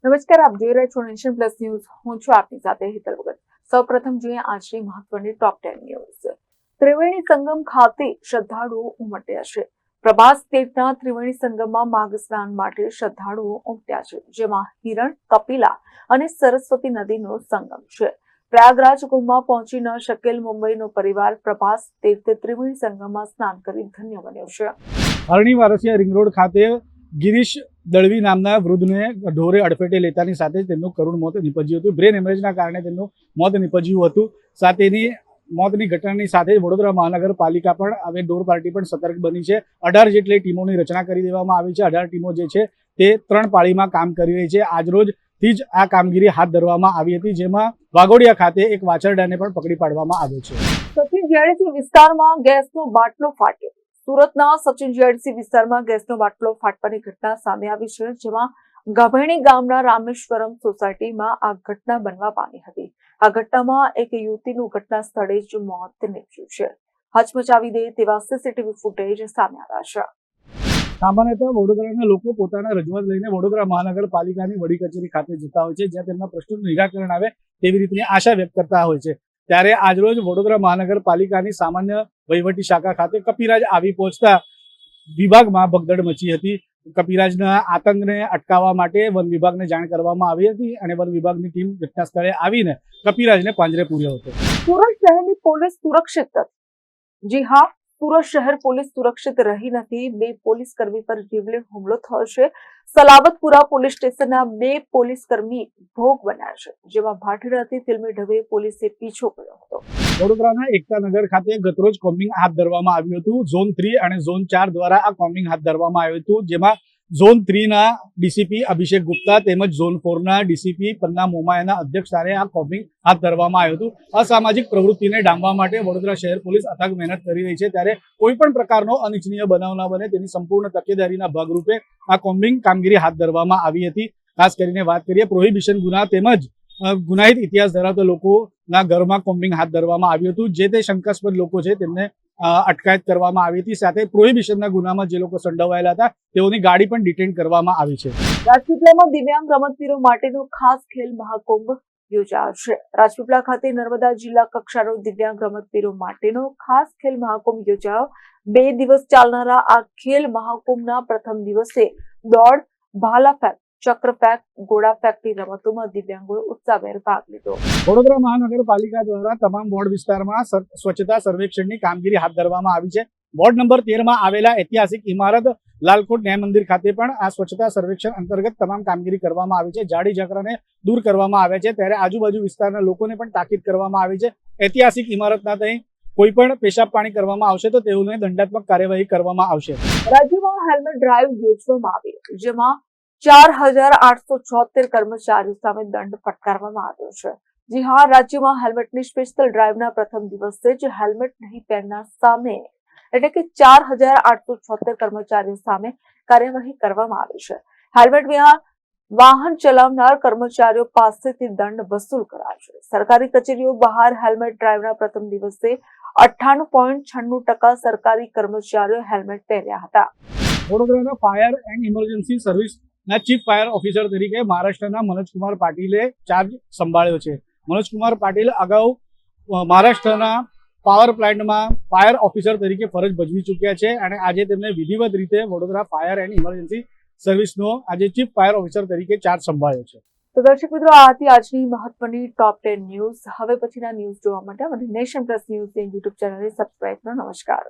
નમસ્કાર, આપ જોઈ રહ્યા છો નેશન પ્લસ ન્યૂઝ. હું છું આપની સાથે હેતલ ભગત. સૌપ્રથમ જોઈએ આજની મહત્વની ટોપ 10 ન્યૂઝ. ત્રિવેણી સંગમ ખાતે શ્રદ્ધાળુઓ ઉમટ્યા છે. પ્રભાસ તીર્થના ત્રિવેણી સંગમમાં માઘ સ્નાન માટે શ્રદ્ધાળુઓ ઉમટ્યા છે, જેમાં હિરણ, કપિલા અને સરસ્વતી નદીનો સંગમ છે. પ્રયાગરાજ કુંભમાં પહોંચી ન શકેલ મુંબઈનો પરિવાર પ્રભાસ તીર્થ ત્રિવેણી સંગમમાં સ્નાન કરી ધન્ય બન્યો છે. અરણી વારસિયા રિંગ રોડ ખાતે ગિરીશ દળવી નામના વૃદ્ધને ઢોરે અડફેટે લેતાની સાથે તેમનું કરુણ મોત નીપજ્યું હતું. બ્રેન હેમરેજના કારણે તેમનું મોત નીપજ્યું હતું. સાથેની મોતની ઘટનાની સાથે વડોદરા મહાનગરપાલિકા પણ હવે ડોર પાર્ટી પણ સતર્ક બની છે. 18 જેટલી ટીમોની રચના કરી દેવામાં આવી છે. 18 ટીમો જે છે તે 3 પાળીમાં કામ કરી રહી છે. આજરોજથી જ આ કામગીરી હાથ ધરવામાં આવી હતી, જેમાં વાઘોડિયા ખાતે એક વાછરડાને પણ પકડી પાડવામાં આવ્યો છે. સચિન જેડીસી વિસ્તારમાં ગેસનો બાટલો ફાટ્યો. સુરતના સચિન જેડીસી વિસ્તારમાં ગેસનો બાટલો ફાટવાની ઘટના સામે આવી છે, જેમાં ગભેણી ગામના રામેશ્વરમ સોસાયટીમાં આ ઘટના બનવા પામી હતી. આ ઘટનામાં એક યુવતીનું ઘટના સ્થળે જ મોત નીપજ્યું છે. હચમચાવી દે તેવા સીસીટીવી ફૂટેજ સામે આવ્યા છે. સામાન્યતઃ વડોદરાના લોકો પોતાના રજૂઆત લઈને વડોદરા મહાનગરપાલિકાની વડી કચેરી ખાતે જતા હોય છે, જ્યાં તેમના પ્રશ્નોનું નિરાકરણ આવે તેવી રીતની આશા વ્યક્ત કરતા હોય છે. ત્યારે આજરોજ વડોદરા મહાનગરપાલિકાની સામાન્ય વહીવટી શાખા ખાતે કપિરાજ આવી પહોંચતા વિભાગમાં ભગદડ મચી હતી. કપિરાજના આતંકને અટકાવવા માટે વન વિભાગને જાણ કરવામાં આવી હતી અને વન વિભાગની ટીમ ઘટના સ્થળે આવીને કપિરાજને પાંજરે પૂર્યો હતો. સુરત શહેરની પોલીસ સુરક્ષિત નથી. જી હા, સુરત શહેર પોલીસ સુરક્ષિત રહી નથી. 2 પોલીસ કર્મી પર જીવલેણ હુમલો થયો છે. સલાબતપુરા પોલીસ સ્ટેશનના 2 પોલીસ કર્મી ભોગ બન્યા છે, જેમાં ભાટીરાથી ફિલ્મી ઢબે પોલીસે પીછો કર્યો હતો. વડોદરાના એકતાનગર ખાતે ગતરોજ કોમ્બિંગ હાથ ધરવામાં આવ્યું હતું. ઝોન 3 અને ઝોન 4 દ્વારા આ કોમ્બિંગ હાથ ધરવામાં આવ્યું હતું, જેમાં ઝોન 3 ના ડીસીપી અભિષેક ગુપ્તા તેમજ ઝોન 4 ના ડીસીપી પન્ના મોમાયાના અધ્યક્ષસ્થાને આ કોમ્બિંગ હાથ ધરવામાં આવ્યું હતું. અસામાજિક પ્રવૃત્તિને ડામવા માટે વડોદરા શહેર પોલીસ અથાગ મહેનત કરી રહી છે. ત્યારે કોઈ પણ પ્રકારનો અનિચ્છનીય બનાવ ન બને તેની સંપૂર્ણ તકેદારીના ભાગરૂપે આ કોમ્બિંગ કામગીરી હાથ ધરવામાં આવી હતી. ખાસ કરીને વાત કરીએ પ્રોહિબિશન ગુના તેમજ ગુનાહિત ઇતિહાસ ધરાવતા લોકોના ઘરમાં કોમ્બિંગ હાથ ધરવામાં આવ્યું હતું. જે તે શંકાસ્પદ લોકો છે તેમને અટકાયત કરવામાં આવી હતી. સાથે પ્રોહિબિશનના ગુનામાં જે લોકો સંડોવાયેલા હતા તેઓની ગાડી પણ ડિટેન કરવામાં આવી છે. રાજપીપળામાં દિવ્યાંગ રમતવીરો માટેનો ખાસ ખેલ મહાકુંભ યોજાશે. રાજપીપળા ખાતે નર્મદા જિલ્લા કક્ષાનો દિવ્યાંગ રમતવીરો માટેનો ખાસ ખેલ મહાકુંભ યોજાયો. 2 દિવસ ચાલનારા આ ખેલ મહાકુંભના પ્રથમ દિવસે દોડ, ભાલા ફેંક, ચક્ર ફેંક, ગોળા ફેંકની રમતોમાં દિવ્યાંગોએ ઉત્સાહભેર ભાગ લીધો. વડોદરા મહાનગરપાલિકા દ્વારા તમામ વોર્ડ વિસ્તારમાં સ્વચ્છતા સર્વેક્ષણની કામગીરી હાથ ધરવામાં આવી છે. વોર્ડ નંબર 13 માં આવેલા ઐતિહાસિક ઇમારત લાલકોટ ન્યાય મંદિર ખાતે પણ આ સ્વચ્છતા સર્વેક્ષણ અંતર્ગત તમામ કામગીરી કરવામાં આવી છે. જાડી ઝાકરાને દૂર કરવામાં આવ્યા છે. ત્યારે આજુબાજુ વિસ્તારના લોકોને પણ તાકીદ કરવામાં આવી છે. ઐતિહાસિક ઇમારતના ત્યાં કોઈ પણ પેશાબ પાણી કરવામાં આવશે તો તેઓને દંડાત્મક કાર્યવાહી કરવામાં આવશે. રાજ્યમાં હેલ્મેટ ડ્રાઈવ યોજવામાં આવી, જેમાં 4876 કર્મચારીઓ સામે દંડ ફટકારવામાં આવ્યો છે. જી હા, રાજ્યમાં હેલ્મેટની સ્પેશિયલ ડ્રાઈવના પ્રથમ દિવસે જ હેલ્મેટ નહીં પહેરનાર સામે એટલે કે 4876 કર્મચારીઓ સામે કાર્યવાહી કરવામાં આવી છે. હેલ્મેટ વિના વાહન ચલાવનાર કર્મચારીઓ પાસેથી દંડ વસૂલ કરાશે. સરકારી કચેરીઓ બહાર હેલ્મેટ ડ્રાઈવના પ્રથમ દિવસે 98.96% સરકારી કર્મચારીઓ હેલ્મેટ પહેર્યા હતા. વડોદરાના ફાયર એન્ડ ઇમરજન્સી સર્વિસના ચીફ ફાયર ઓફિસર તરીકે મહારાષ્ટ્રના મનોજકુમાર પાટીલે ચાર્જ સંભાળ્યો છે. મનોજકુમાર પાટીલ અગાઉ મહારાષ્ટ્રના પાવર પ્લાન્ટમાં ફાયર ઓફિસર તરીકે ફરજ ભજવી ચૂક્યા છે અને આજે તેમને વિધિવત રીતે વડોદરા ફાયર એન્ડ ઇમરજન્સી સર્વિસનો આજે ચીફ ફાયર ઓફિસર તરીકે ચાર્જ સંભાળ્યો છે. તો દર્શક મિત્રો, આ હતી આજની મહત્વની ટોપ 10 ન્યૂઝ. હવે પછીના ન્યૂઝ જોવા માટે અમારી નેશન પ્લસ ન્યૂઝ યુટ્યુબ ચેનલને સબસ્ક્રાઇબ કરો. નમસ્કાર.